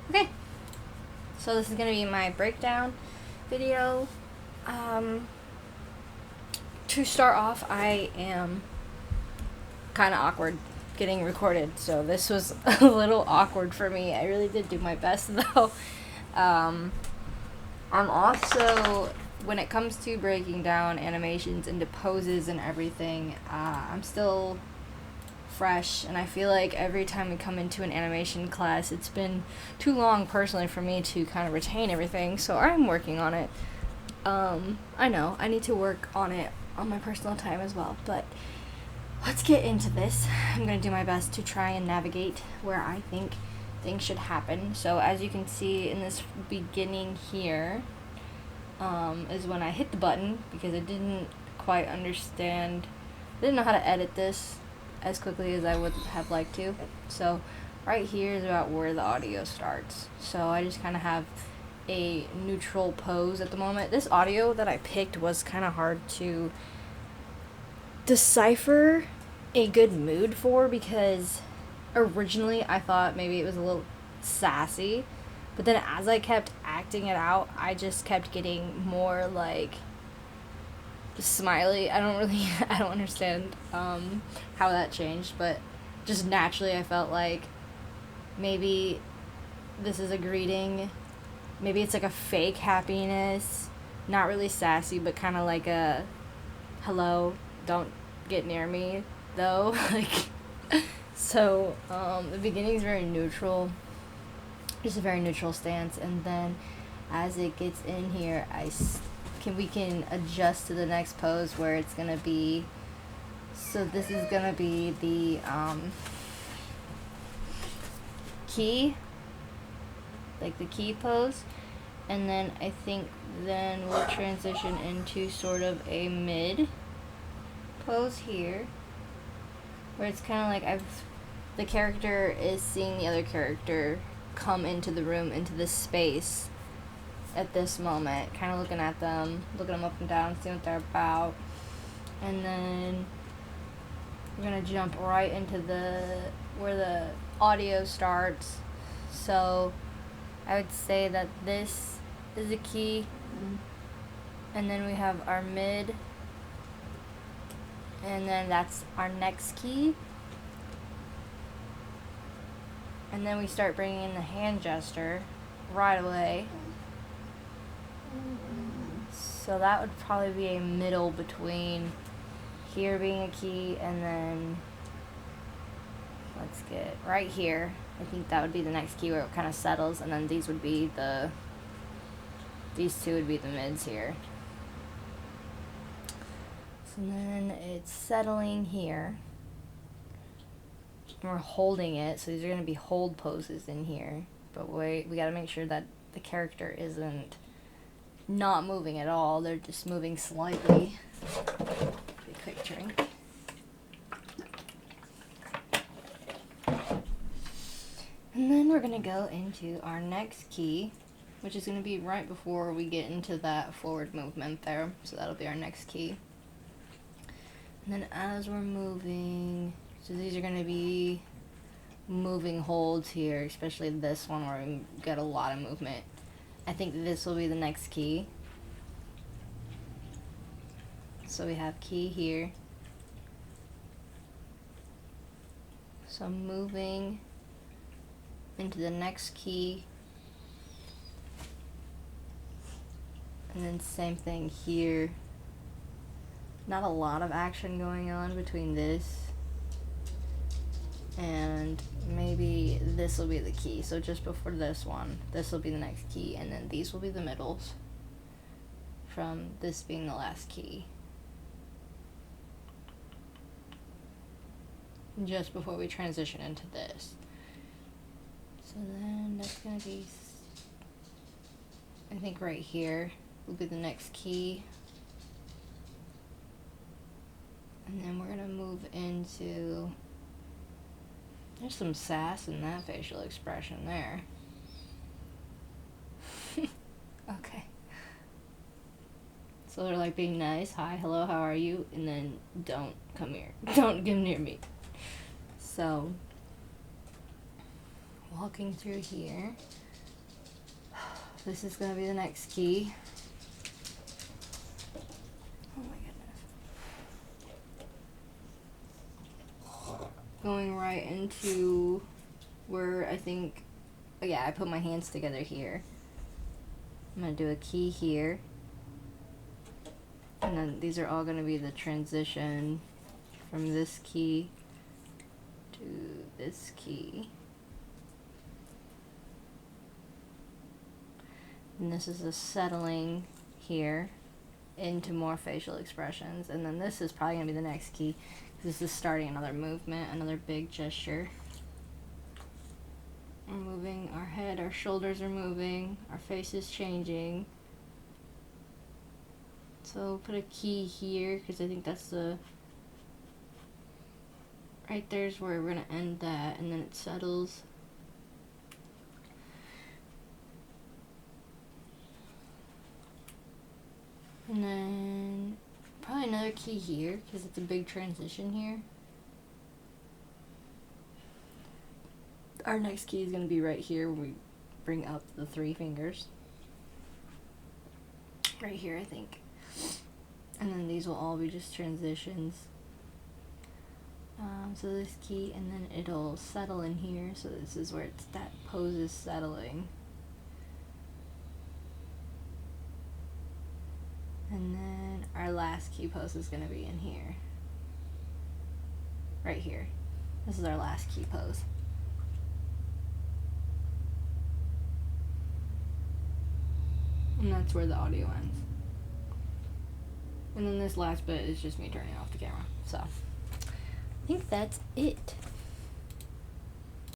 Okay, so this is gonna be my breakdown video. To start off, I am kind of awkward getting recorded, so this was a little awkward for me. I really did do my best though. I'm also, when it comes to breaking down animations into poses and everything, I'm still fresh, and I feel like every time we come into an animation class, it's been too long personally for me to kind of retain everything, so I'm working on it. I know I need to work on it on my personal time as well, but let's get into this. I'm going to do my best to try and navigate where I think things should happen. So as you can see in this beginning here, is when I hit the button, because I didn't quite understand, I didn't know how to edit this as quickly as I would have liked to. So right here is about where the audio starts. So I just kind of have a neutral pose at the moment. This audio that I picked was kind of hard to decipher a good mood for, because originally I thought maybe it was a little sassy, but then as I kept acting it out, I just kept getting more like smiley. I don't understand how that changed, but just naturally I felt like maybe this is a greeting. Maybe it's like a fake happiness, not really sassy, but kind of like a hello, don't get near me though. So the beginning is very neutral, just a very neutral stance, and then as it gets in here, we can adjust to the next pose where it's gonna be. So this is gonna be the key, like the key pose, and then I think then we'll transition into sort of a mid pose here, where it's kind of like the character is seeing the other character come into the room, into this space at this moment, kind of looking at them up and down, seeing what they're about, and then we're gonna jump right into where the audio starts. So I would say that this is a key, and then we have our mid, and then that's our next key, and then we start bringing in the hand gesture right away. So that would probably be a middle between here being a key, and then let's get right here. I think that would be the next key where it kind of settles, and then these two would be the mids here. So then it's settling here. And we're holding it, so these are going to be hold poses in here. But we got to make sure that the character isn't not moving at all. They're just moving slightly. Be a quick drink. And then we're going to go into our next key, which is going to be right before we get into that forward movement there. So that'll be our next key. And then as we're moving, so these are going to be moving holds here, especially this one where we get a lot of movement. I think this will be the next key. So we have key here. So moving into the next key, and then same thing here. Not a lot of action going on between this and maybe this will be the key. So just before this one, this will be the next key, and then these will be the middles from this being the last key. Just before we transition into this. So then that's going to be, I think right here will be the next key. And then we're going to move into, there's some sass in that facial expression there. Okay. So they're like being nice, hi, hello, how are you? And then don't come here. Don't get near me. So walking through here, This is gonna be the next key. Oh my goodness. Going right into where I think, oh yeah, I put my hands together here. I'm gonna do a key here. And then these are all gonna be the transition from this key to this key. And this is a settling here into more facial expressions. And then this is probably going to be the next key. This is starting another movement, another big gesture. We're moving our head, our shoulders are moving, our face is changing. So put a key here because I think that's the... Right there's where we're going to end that, and then it settles. And then probably another key here because it's a big transition here. Our next key is going to be right here when we bring up the 3 fingers. Right here, I think. And then these will all be just transitions. So this key, and then it'll settle in here. So this is where it's that pose is settling. And then our last key pose is going to be in here. Right here. This is our last key pose. And that's where the audio ends. And then this last bit is just me turning off the camera. So, I think that's it.